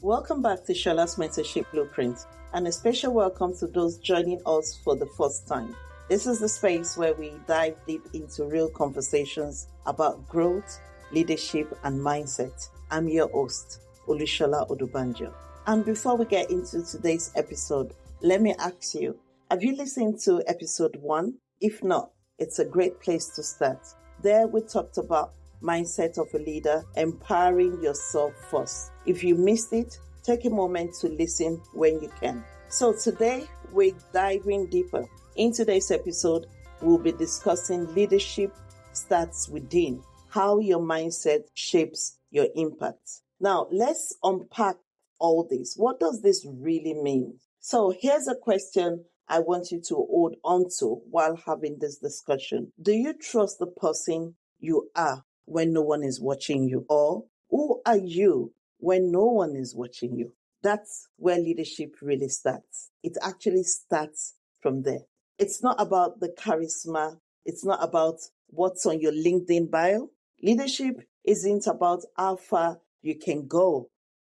Welcome back to Shola's Mentorship Blueprint, and a special welcome to those joining us for the first time. This is the space where we dive deep into real conversations about growth, leadership, and mindset. I'm your host, Olushola Odubanjo. And before we get into today's episode, let me ask you, have you listened to episode 1? If not, it's a great place to start. There we talked about mindset of a leader, empowering yourself first. If you missed it, take a moment to listen when you can. So today we're diving deeper. In today's episode, we'll be discussing leadership starts within, how your mindset shapes your impact. Now, let's unpack all this. What does this really mean? So here's a question I want you to hold on to while having this discussion. Do you trust the person you are when no one is watching you? Or who are you when no one is watching you? That's where leadership really starts. It actually starts from there. It's not about the charisma. It's not about what's on your LinkedIn bio. Leadership isn't about how far you can go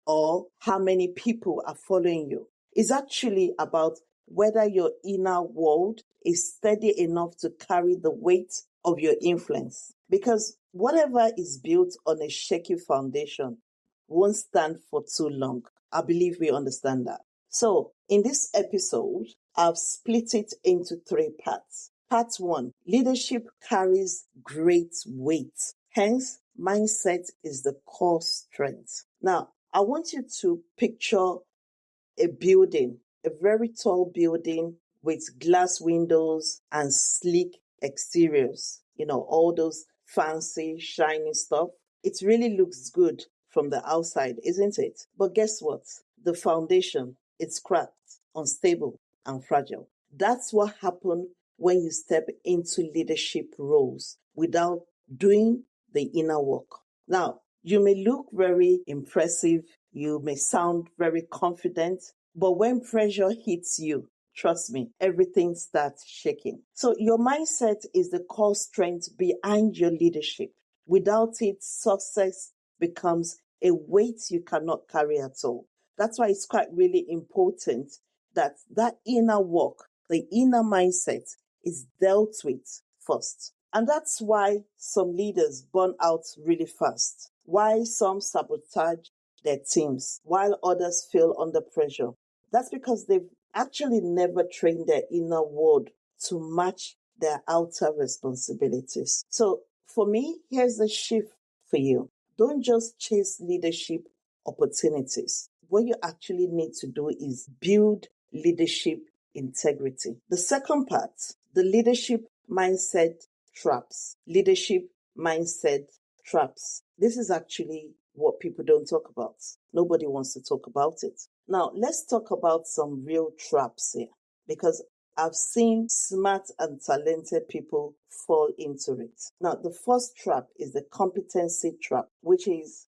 or how many people are following you. It's actually about whether your inner world is steady enough to carry the weight of your influence. Because whatever is built on a shaky foundation won't stand for too long. I believe we understand that. So in this episode, I've split it into 3 parts. Part 1, leadership carries great weight. Hence, mindset is the core strength. Now, I want you to picture a building, a very tall building with glass windows and sleek exteriors. You know, all those fancy, shiny stuff. It really looks good from the outside, isn't it? But guess what? The foundation, it's cracked, unstable, and fragile. That's what happens when you step into leadership roles without doing the inner work. Now, you may look very impressive, you may sound very confident, but when pressure hits you, trust me, everything starts shaking. So your mindset is the core strength behind your leadership. Without it, success becomes a weight you cannot carry at all. That's why it's quite really important that inner work, the inner mindset, is dealt with first. And that's why some leaders burn out really fast, why some sabotage their teams, while others fail under pressure. That's because they've actually never trained their inner world to match their outer responsibilities. So for me, here's the shift for you. Don't just chase leadership opportunities. What you actually need to do is build leadership integrity. The second part, the leadership mindset traps. Leadership mindset traps. This is actually what people don't talk about. Nobody wants to talk about it. Now, let's talk about some real traps here, because I've seen smart and talented people fall into it. Now, the first trap is the competency trap, which is,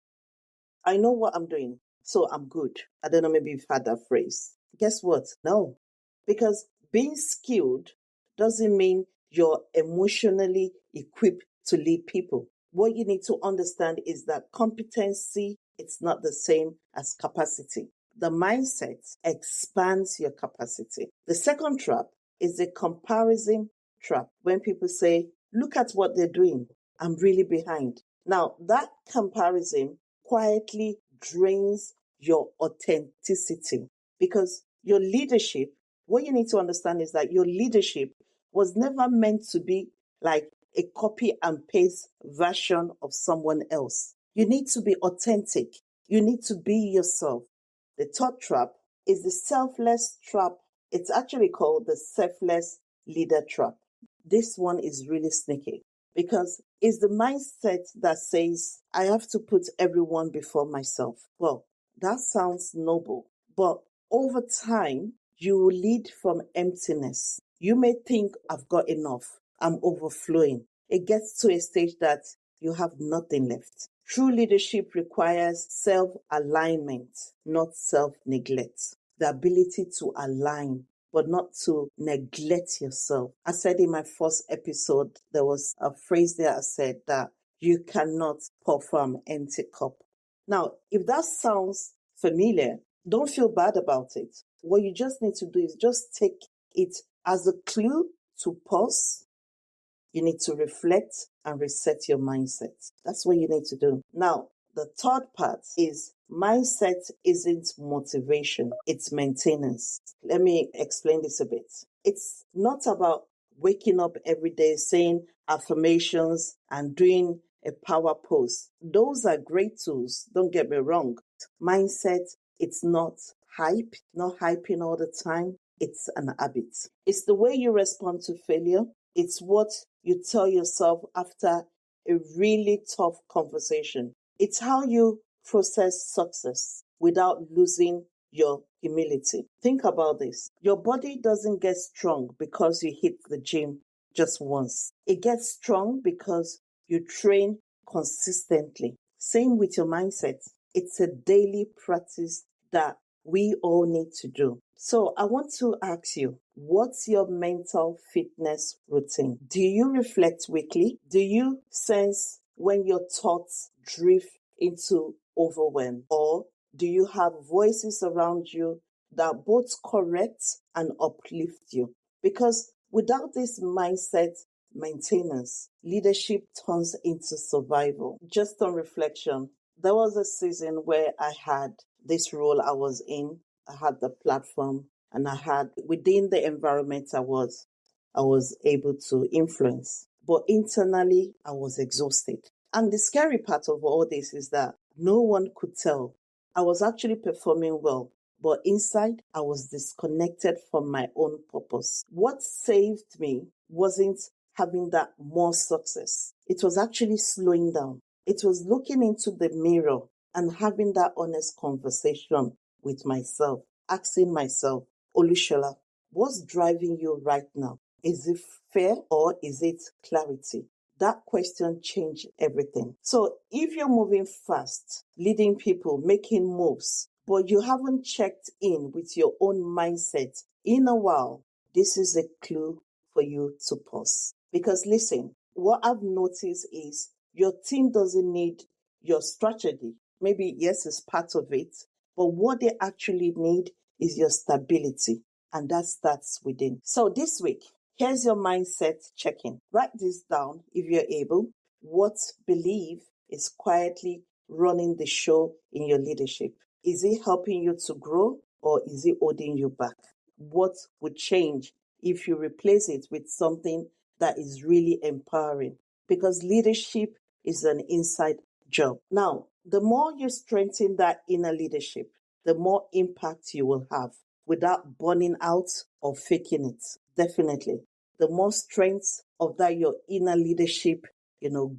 I know what I'm doing, so I'm good. I don't know, maybe you've had that phrase. Guess what? No. Because being skilled doesn't mean you're emotionally equipped to lead people. What you need to understand is that competency, it's not the same as capacity. The mindset expands your capacity. The second trap is the comparison trap. When people say, look at what they're doing, I'm really behind. Now, that comparison quietly drains your authenticity, because your leadership, what you need to understand is that your leadership was never meant to be like a copy and paste version of someone else. You need to be authentic. You need to be yourself. The third trap is the selfless trap. It's actually called the selfless leader trap. This one is really sneaky, because it's the mindset that says, I have to put everyone before myself. Well, that sounds noble, but over time, you will lead from emptiness. You may think, I've got enough, I'm overflowing. It gets to a stage that you have nothing left. True leadership requires self-alignment, not self-neglect. The ability to align, but not to neglect yourself. I said in my first episode, there was a phrase there I said that you cannot pour from an empty cup. Now, if that sounds familiar. Don't feel bad about it. What you just need to do is just take it as a clue to pause. You need to reflect and reset your mindset. That's what you need to do. Now, the third part is mindset isn't motivation, it's maintenance. Let me explain this a bit. It's not about waking up every day saying affirmations and doing a power pose. Those are great tools, don't get me wrong. Mindset, it's not hype, not hyping all the time. It's an habit. It's the way you respond to failure. It's what you tell yourself after a really tough conversation. It's how you process success without losing your humility. Think about this. Your body doesn't get strong because you hit the gym just once. It gets strong because you train consistently. Same with your mindset. It's a daily practice that we all need to do. So I want to ask you, what's your mental fitness routine? Do you reflect weekly? Do you sense when your thoughts drift into overwhelm? Or do you have voices around you that both correct and uplift you? Because without this mindset maintenance, leadership turns into survival. Just on reflection, there was a season where I had this role I was in. I had the platform and I had within the environment I was able to influence. But internally, I was exhausted. And the scary part of all this is that no one could tell. I was actually performing well, but inside, I was disconnected from my own purpose. What saved me wasn't having that more success. It was actually slowing down. It was looking into the mirror and having that honest conversation with myself, asking myself, Olushola, what's driving you right now? Is it fear or is it clarity? That question changed everything. So if you're moving fast, leading people, making moves, but you haven't checked in with your own mindset in a while, this is a clue for you to pause. Because listen, what I've noticed is your team doesn't need your strategy. Maybe, yes, it's part of it, but what they actually need is your stability, and that starts within. So this week, here's your mindset check-in. Write this down if you're able. What belief is quietly running the show in your leadership? Is it helping you to grow or is it holding you back? What would change if you replace it with something that is really empowering? Because leadership is an inside job. Now, the more you strengthen that inner leadership, the more impact you will have without burning out or faking it. Definitely. The more strength of that your inner leadership,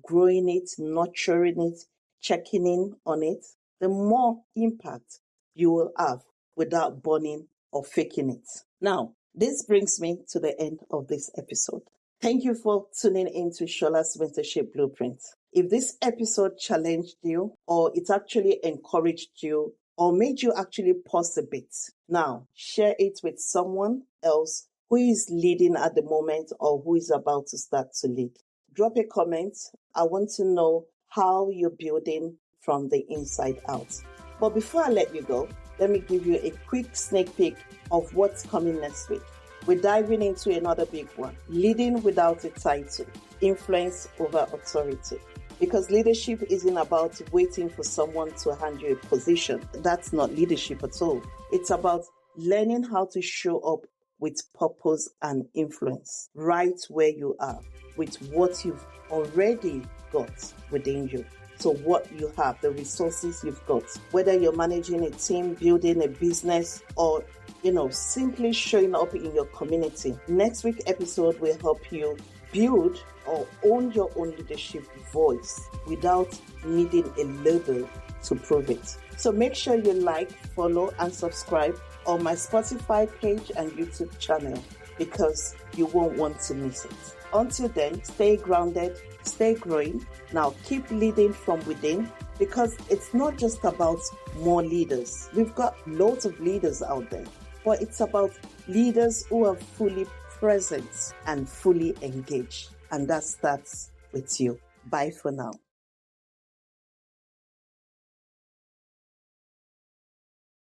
growing it, nurturing it, checking in on it, the more impact you will have without burning or faking it. Now, this brings me to the end of this episode. Thank you for tuning in to Shola's Mentorship Blueprint. If this episode challenged you, or it actually encouraged you, or made you actually pause a bit, now share it with someone else who is leading at the moment or who is about to start to lead. Drop a comment. I want to know how you're building from the inside out. But before I let you go, let me give you a quick sneak peek of what's coming next week. We're diving into another big one, leading without a title, influence over authority. Because leadership isn't about waiting for someone to hand you a position. That's not leadership at all. It's about learning how to show up with purpose and influence right where you are, with what you've already got within you. So what you have, the resources you've got, whether you're managing a team, building a business, or simply showing up in your community. Next week's episode will help you build or own your own leadership voice without needing a label to prove it. So make sure you like, follow, and subscribe on my Spotify page and YouTube channel because you won't want to miss it. Until then, stay grounded, stay growing. Now keep leading from within because it's not just about more leaders. We've got loads of leaders out there, but it's about leaders who are fully present and fully engaged. And that starts with you. Bye for now.